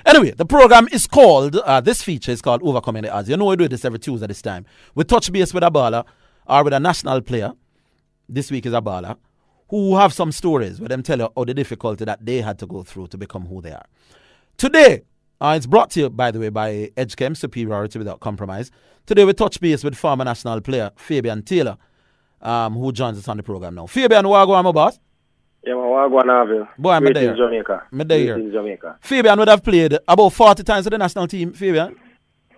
Anyway, the program is called, this feature is called Overcoming the Odds. You know we do this every Tuesday this time. We touch base with a baller or with a national player. This week is a baller who have some stories where them tell you all the difficulty that they had to go through to become who they are. Today, it's brought to you, by the way, by EdgeChem, superiority without compromise. Today we touch base with former national player Fabian Taylor, who joins us on the program now. Fabian, what go on, my boss? Yeah, what go on, Harbour? Boy, I'm there. In Jamaica. I'm there. In Jamaica. Fabian would have played about 40 times with the national team, Fabian?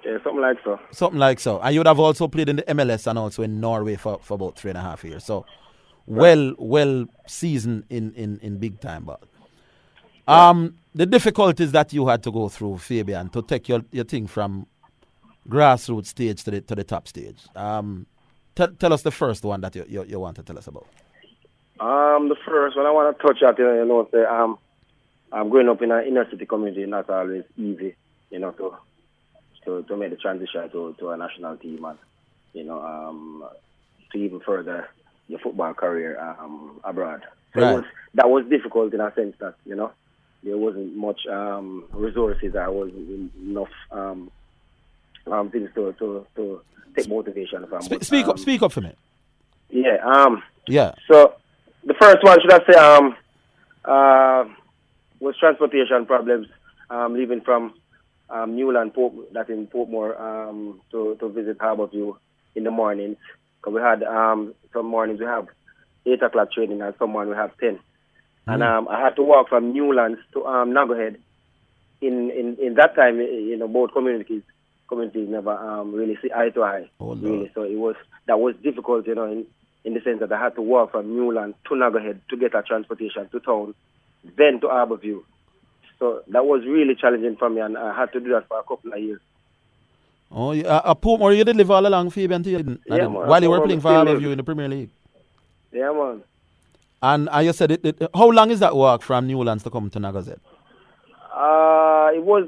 Yeah, something like so. Something like so. And you would have also played in the MLS and also in Norway for about 3.5 years. So, well seasoned in big time. But the difficulties that you had to go through, Fabian, to take your thing from grassroots stage to the top stage. Tell us the first one that you want to tell us about. The first one I want to touch at, say, I'm growing up in an inner city community, not always easy, to make the transition to a national team and, to even further your football career abroad. So right. that was difficult in a sense that, there wasn't much resources, there wasn't enough things to take motivation from. Speak up for me. Yeah. Yeah. So the first one, should I say, was transportation problems, leaving from Newland, that's in Portmore, to visit Harbour in the mornings. Because we had some mornings we have 8 o'clock training and some mornings we have 10. And I had to walk from Newlands to Naggohead. In that time, both communities never really see eye to eye. Oh, really. So that was difficult, in the sense that I had to walk from Newland to Naggohead to get a transportation to town, then to Harbourview. So that was really challenging for me, and I had to do that for a couple of years. Oh, Portmore, you did live all along, Fabian, yeah, man, while you were playing for Harbourview in the Premier League. Yeah, man. And you said, how long is that walk from Newlands to come to Naggohead? It was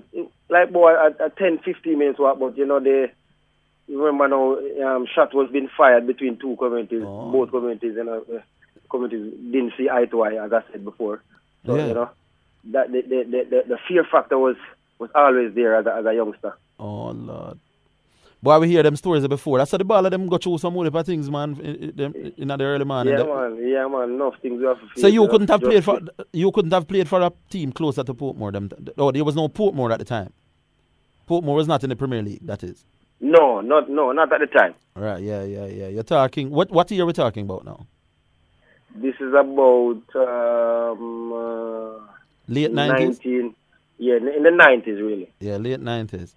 like a 10-15 minutes walk, but you remember now, shot was being fired between two communities. Oh. Both communities, communities didn't see eye to eye, as I said before. So yeah. That the fear factor was always there as a youngster. Oh Lord. Boy, we hear them stories before. That's how the ball of them go through some more things, man, in the early morning. Yeah, man. Enough things we have to feel. So you couldn't have played for a team closer to Portmore. There was no Portmore at the time. Portmore was not in the Premier League, that is. No, not at the time. Right, yeah. You're talking, what year are we talking about now? This is about late 90s? Yeah, in the 90s, really. Yeah, late 90s.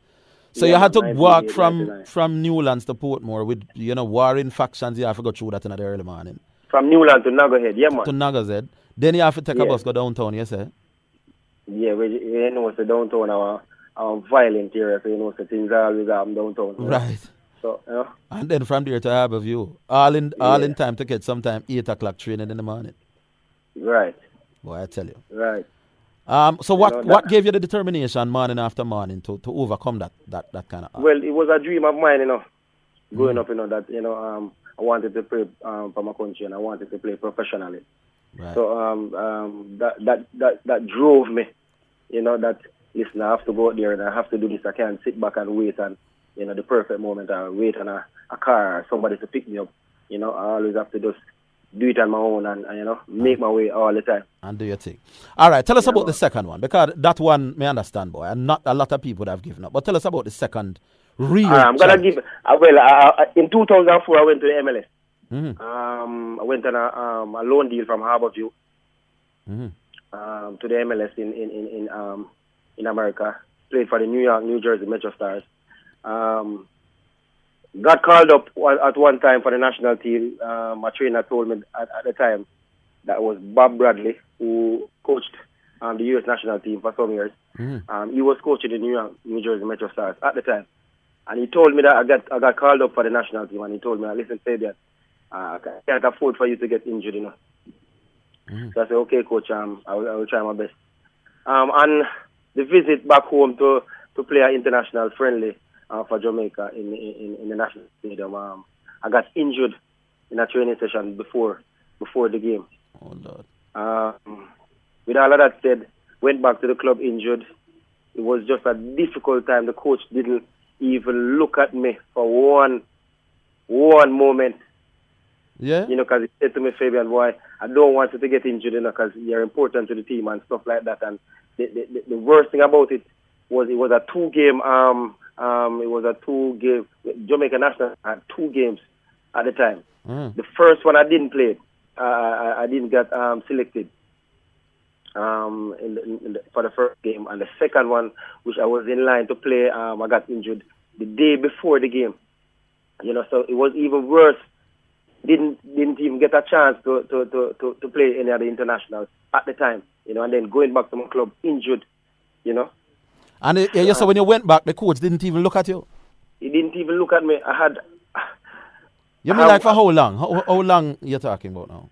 So you had to walk from Newlands to Portmore with, warring factions. You have to go through that in the early morning. From Newland to Naggohead, yeah, man. To Naggohead. Then you have to take a bus, go downtown, you say? Yeah, it's the downtown, our violent area, so the things are always downtown. Right. So, And then from there to Harbourview. All in time to get sometime 8 o'clock training in the morning. Right. Boy, I tell you. Right. So what gave you the determination morning after morning to overcome that kind of... Well, it was a dream of mine, growing up, that, I wanted to play for my country and I wanted to play professionally. Right. So that drove me, that, listen, I have to go out there and I have to do this. I can't sit back and wait and, the perfect moment or wait on a car or somebody to pick me up. I always have to just do it on my own and make my way all the time. And do your thing. All right, tell us about the second one, because that one, may understand, boy, and not a lot of people have given up. But tell us about the second real I'm going to give, in 2004, I went to the MLS. Mm-hmm. I went on a loan deal from Harbourview to the MLS in America. Played for the New Jersey Metro Stars. Got called up at one time for the national team. My trainer told me at the time that was Bob Bradley, who coached the U.S. national team for some years. Mm-hmm. He was coaching the New Jersey Metro Stars at the time. And he told me that I got called up for the national team, and he told me, listen, Fabian, I can't afford for you to get injured, Mm-hmm. So I said, okay, coach, I will try my best. And the visit back home to play an international friendly for Jamaica in the national stadium. I got injured in a training session before the game. Oh Lord. With all of that said, went back to the club injured. it was just a difficult time. The coach didn't even look at me for one moment. Yeah. You know, because he said to me, Fabian, boy, I don't want you to get injured, you know, because you're important to the team and stuff like that. And the worst thing about it was a 2-game. It was a 2-game. Jamaica National had 2 games at the time. The first one I didn't play. I didn't get selected for the first game, and the second one, which I was in line to play, I got injured the day before the game. You know, so it was even worse. Didn't even get a chance to play any of the internationals at the time. You know, and then going back to my club injured. You know. And so when you went back, the coach didn't even look at you. He didn't even look at me. You mean like for how long? How long you're talking about now?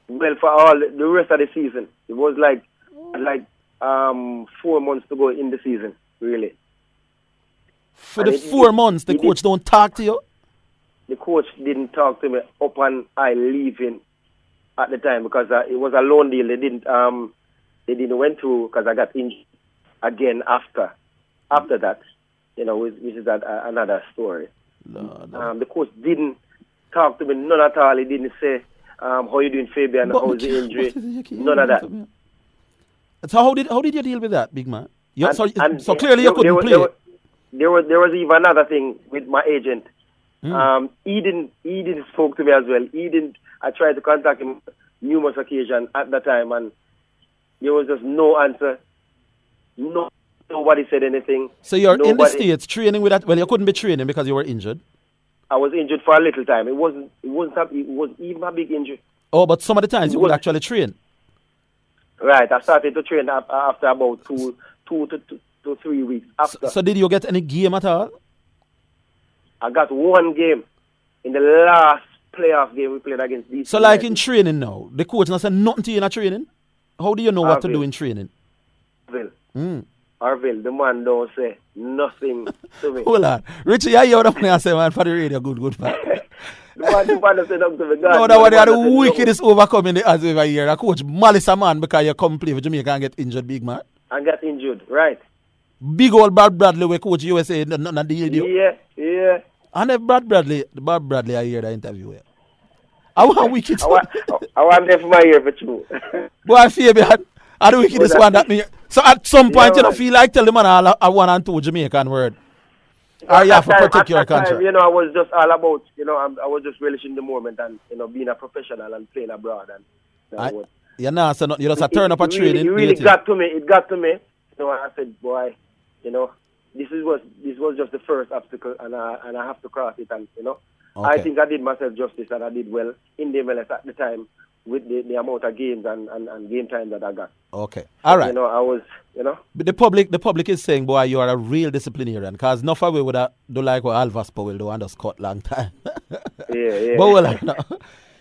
Well, for all the rest of the season, it was like 4 months to go in the season, really. For the 4 months, the coach don't talk to you? The coach didn't talk to me upon I leaving at the time because it was a loan deal. They didn't went through because I got injured again after that. You know, which is another story. The coach didn't talk to me, none at all. He didn't say, how you doing, Fabian? How's the injury? None of that. So how did you deal with that, big man? So clearly you couldn't play. There was even another thing with my agent. He didn't spoke to me as well. I tried to contact him numerous occasions at the time, and there was just no answer. Nobody said anything. So you're in the States training with that. Well, you couldn't be training because you were injured. I was injured for a little time. It wasn't even a big injury. Oh, but some of the times you would actually train. Right, I started to train after about 2 to 3 weeks after. So did you get any game at all? I got 1 game in the last playoff game we played against DC. So like in training now, the coach not say nothing to you in a training? How do you know what to do in training? Arville, the man don't say nothing to me. Hold on. Richie, I hear what I'm saying, man, for the radio. Good, man. The man don't say nothing to me. No, that one, they are the wickedest overcoming the odds over here. The coach malice a man because you come play for Jamaica and get injured, big man. And get injured, right. Big old Bob Bradley, we coach USA, not the deal. Yeah. And if Bob Bradley, I hear the interview here. I want wicked. I want them for my ear for true. Boy, Fabian, I the wickedest one that me. So at some point, you don't feel like tell the man I 1 and 2 Jamaican word. Or you have to protect your country. You know, I was just all about, you know, I was just relishing the moment and, you know, being a professional and playing abroad. And you know, so you just turn up a training. It really got to me. It got to me. You know, I said, boy, you know, this was just the first obstacle, and I have to cross it. And you know, okay. I think I did myself justice, and I did well in the MLS at the time with the amount of games and game time that I got. Okay, all right. You know, I was, you know. But the public is saying, boy, you are a real disciplinarian, because enough of we would do like what Alvas will do and just cut long time. Yeah. But well, no.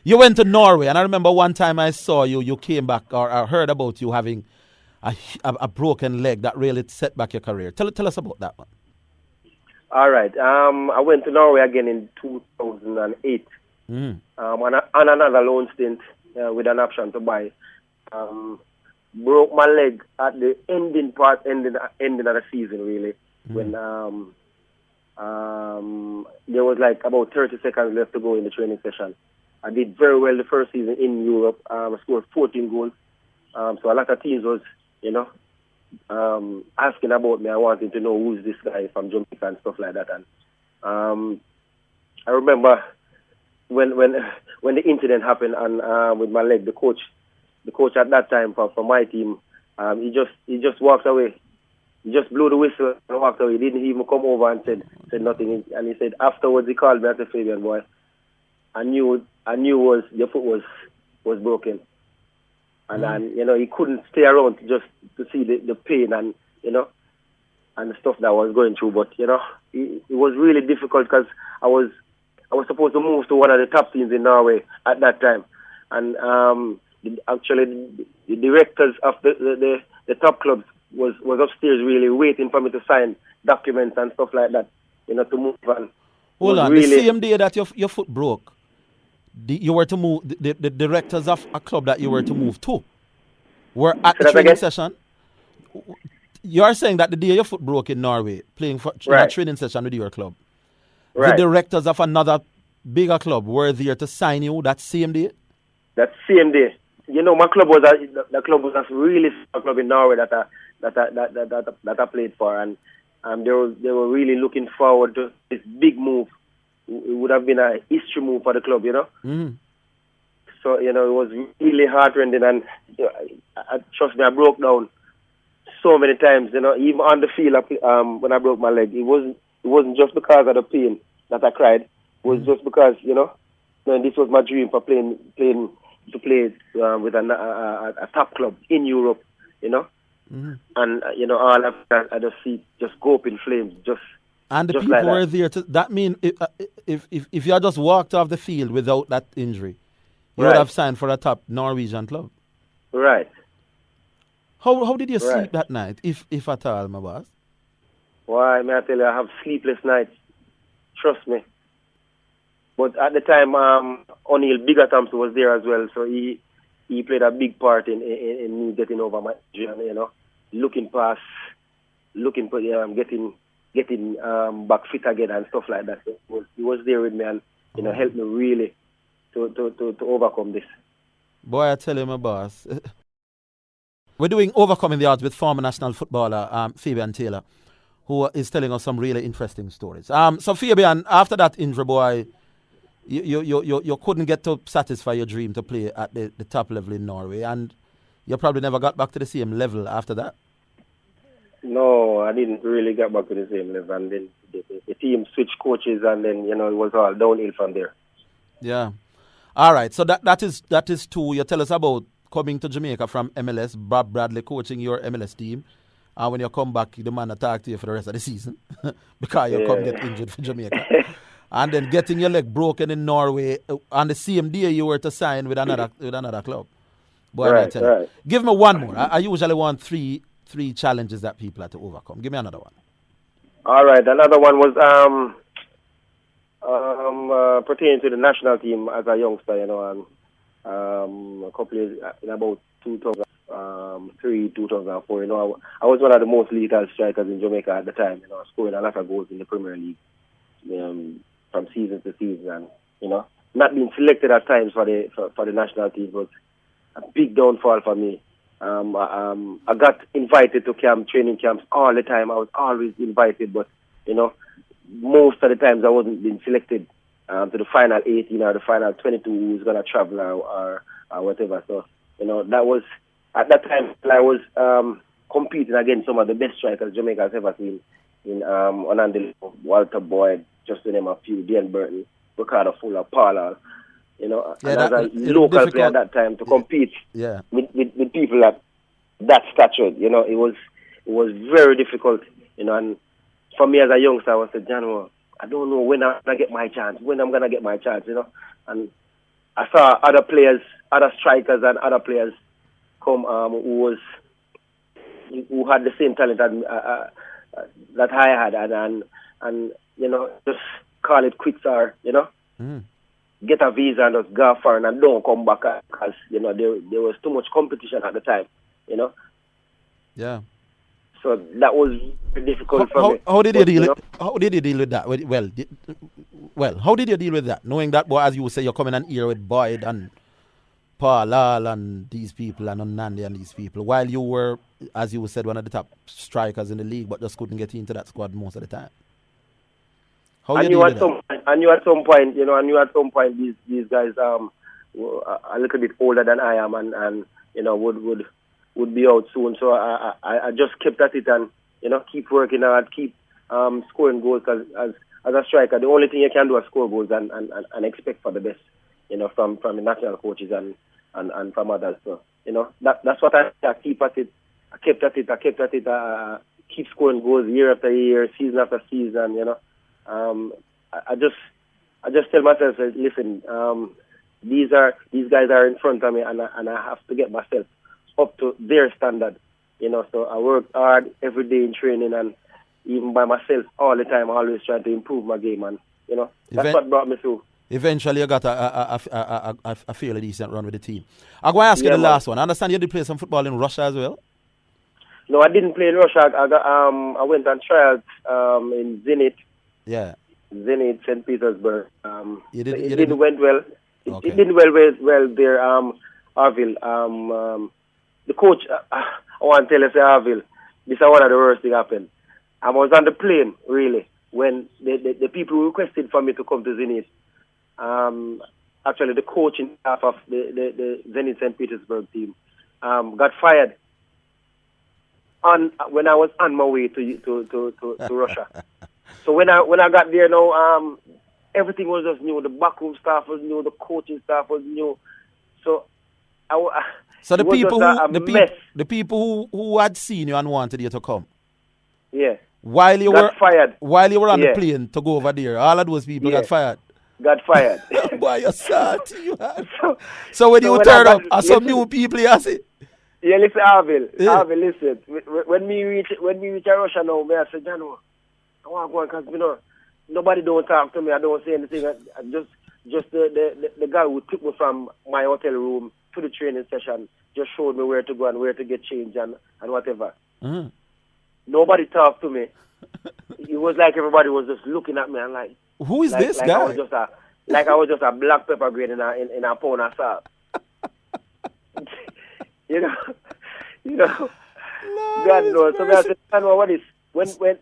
You went to Norway, and I remember one time I saw you came back, or I heard about you having a broken leg that really set back your career. Tell us about that one. All right. I went to Norway again in 2008 on another loan stint with an option to buy. Broke my leg at the ending of the season, really, when there was like about 30 seconds left to go in the training session. I did very well the first season in Europe. I scored 14 goals. So a lot of teams was, you know, asking about me. I wanted to know who's this guy from Jamaica and stuff like that. And I remember when the incident happened and with my leg, the coach at that time for my team, he just walked away. He just blew the whistle and walked away. He didn't even come over and said nothing. And he said afterwards, he called me and said, Fabian, boy, I knew your foot was broken. And you know, he couldn't stay around just to see the pain and, you know, and the stuff that I was going through. But, you know, it was really difficult because I was supposed to move to one of the top teams in Norway at that time. And actually, the directors of the top clubs was upstairs really waiting for me to sign documents and stuff like that, you know, to move on. Hold on, really, the same day that your foot broke, you were to move, the directors of a club that you were to move to were at the training session. you are saying that the day your foot broke in Norway, playing for in a Right. training session with your club, Right. the directors of another bigger club were there to sign you that same day? That same day. You know, my club was the club was a really small club in Norway that I played for, and they were really looking forward to this big move. It would have been a history move for the club, you know. Mm. So you know, it was really heartrending, and you know, trust me, I broke down so many times. You know, even on the field, when I broke my leg, it wasn't just because of the pain that I cried. It was just because you know, this was my dream for playing to play with a top club in Europe, you know. Mm-hmm. And you know, all of that, I just see just go up in flames, and the just people like were there to. That mean if you had just walked off the field without that injury, you would have signed for a top Norwegian club. Right. How did you sleep that night, if at all, my boss? Why, may I tell you, I have sleepless nights. Trust me. But at the time, O'Neill Bigger Thompson was there as well, so he played a big part in me getting over my injury, you know, looking for getting back fit again and stuff like that. So he was there with me and you know helped me really to overcome this. Boy, I tell you, my boss. We're doing Overcoming the Odds with former national footballer Fabian Taylor, who is telling us some really interesting stories. So Fabian, after that injury, boy, you couldn't get to satisfy your dream to play at the top level in Norway, and you probably never got back to the same level after that. No, I didn't really get back to the same level, and then the team switched coaches, and then you know it was all downhill from there. Yeah. All right. So that is two. You tell us about coming to Jamaica from MLS, Bob Bradley coaching your MLS team. And when you come back, the man attack to you for the rest of the season because you come get injured for Jamaica. And then getting your leg broken in Norway on the same day you were to sign with another club. Boy, right. Give me one more. I usually want three challenges that people have to overcome. Give me another one. All right. Another one was pertaining to the national team as a youngster, you know, and a couple of years, in about 2003, 2004, you know, I was one of the most lethal strikers in Jamaica at the time, you know, scoring a lot of goals in the Premier League from season to season, and you know, not being selected at times for the national team was a big downfall for me. I got invited to training camps all the time. I was always invited, but you know, most of the times I wasn't being selected to the final 18 or the final 22 who's gonna travel or whatever. So you know, that was at that time I was competing against some of the best strikers Jamaica has ever seen in Onandil, Walter Boyd, just to name a few, Dan Burton, Ricardo Fuller, Paul, you know, and as a local player at that time to compete with people at that stature, you know, it was very difficult, you know, and for me as a youngster, I was saying, John, I don't know when I'm going to get my chance, you know, and I saw other players, other strikers and other players come who had the same talent that I had, and you know, just call it quits or, you know, get a visa and just go for and don't come back because, you know, there was too much competition at the time, you know. Yeah. So that was difficult for me. How did you deal with that? Well, how did you deal with that? Knowing that, boy, as you say, you're coming in here with Boyd and Paul and these people and Nandi and these people, while you were, as you said, one of the top strikers in the league, but just couldn't get into that squad most of the time. I knew at some point these guys were a little bit older than I am and you know would be out soon. So I just kept at it and you know keep working hard, keep scoring goals. Because as a striker, the only thing you can do is score goals and expect for the best, you know, from the national coaches and from others. So you know that's what I keep at it. I kept at it. Keep scoring goals year after year, season after season. You know. I just tell myself, listen, these guys are in front of me, and I have to get myself up to their standard, you know. So I work hard every day in training, and even by myself all the time, always trying to improve my game, and you know that's what brought me through. Eventually, you got a fairly decent run with the team. I'm going to ask you the last one. I understand you did play some football in Russia as well. No, I didn't play in Russia. I went on trials in Zenit. Yeah. Zenit, St. Petersburg. You It didn't went well. Okay. It didn't well there. Harville. The coach. I want to tell you, say Harville. This is one of the worst thing happened. I was on the plane really when the people requested for me to come to Zenit. Actually, the coaching staff of the Zenit St. Petersburg team got fired when I was on my way to Russia. So when I got there now, everything was just new. The backroom staff was new. The coaching staff was new. So the people who had seen you and wanted you to come. Yeah. While you got fired. While you were on the plane to go over there, all of those people got fired. Got fired. Boy, you're salty, you had. So when you turn up, are some new people you see? Yeah, listen, Harville. Harville, listen. When we reach Russia now, I say, Jano, I want to go because nobody don't talk to me. I don't say anything. Just the guy who took me from my hotel room to the training session just showed me where to go and where to get changed and whatever. Mm. Nobody talked to me. It was like everybody was just looking at me and like, who is this guy? I was just a black pepper grain in a pound of salt. you know. God knows. So I said, what is when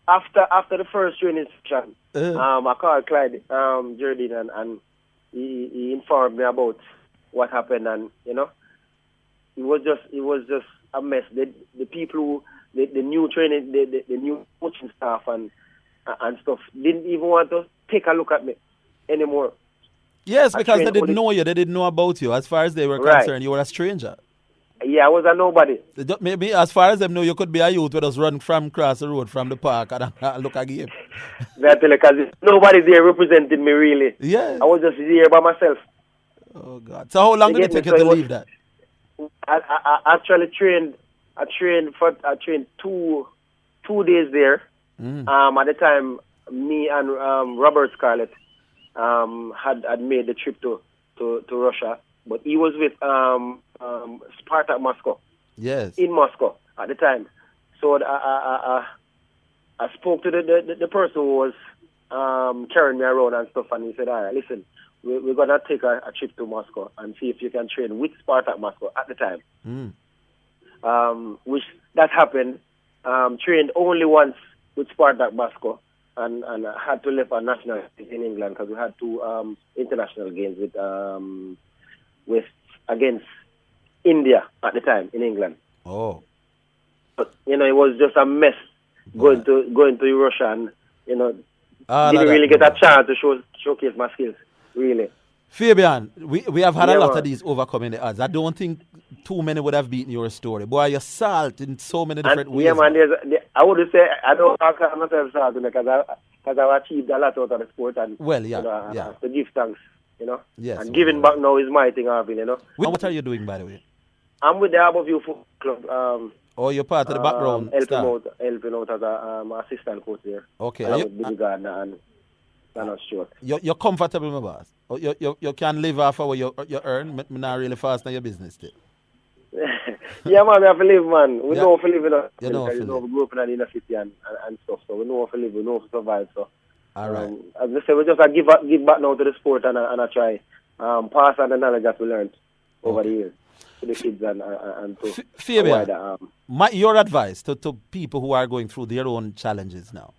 after the first training session, I called Clyde Jardine and he informed me about what happened, and it was just a mess. The people who the new training, the new coaching staff and stuff didn't even want to take a look at me anymore. Yes, because they didn't know you. They didn't know about you. As far as they were concerned, you were a stranger. Yeah, I was a nobody. Maybe as far as them know, you could be a youth with us run from across the road from the park and look at game. Because nobody there represented me really. Yeah. I was just here by myself. Oh God! So how long did it take you to leave that? I actually trained. I trained 2 days there. At the time, me and Robert Scarlett had made the trip to Russia, but he was with Spartak Moscow. Yes. In Moscow at the time. So I spoke to the person who was carrying me around and stuff, and he said, all right, listen, we're going to take a trip to Moscow and see if you can train with Spartak Moscow at the time. Which that happened. Trained only once with Spartak Moscow and had to leave a national in England because we had 2 international games with against India at the time in England. Oh. But, it was just a mess going to Russia and, didn't really get a chance to showcase my skills, really. Fabian, we have had a lot of these overcoming the odds. I don't think too many would have beaten your story. Boy, you're salt in so many different ways. Yeah, man, I would say I don't call myself salt because I've achieved a lot out of the sport and I have to give thanks, Yes, and giving back now is my thing, Harvey, What are you doing, by the way? I'm with the Harbour Football Club. You're part of the background helping out as an assistant coach there. Okay. With Billy Gardner and Donald Stewart. You're comfortable, my boss? You can live off of what you earn? Me not really fast in your business still. Yeah, man, we have to live, man. We know how to live, we grew up in the inner city and stuff, so we know how to live, we know how to survive, so. All right. As I say, we just give back now to the sport and I try pass on the knowledge that we learned over the years to the kids and to Fabian, your advice to people who are going through their own challenges now.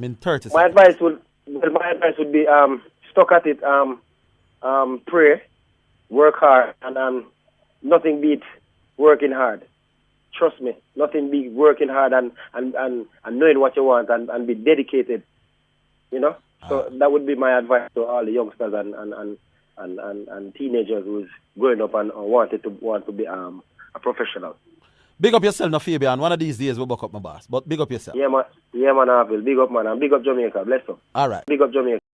In 30 seconds. My advice would be stuck at it, pray, work hard, and nothing beat working hard. Trust me, nothing beat working hard and knowing what you want and be dedicated. So that would be my advice to all the youngsters and teenagers who's growing up and want to be a professional. Big up yourself now, Fabian. One of these days we'll buck up my boss. But big up yourself. Yeah, man, I will. Big up, man. And big up Jamaica. Bless you. All right. Big up Jamaica.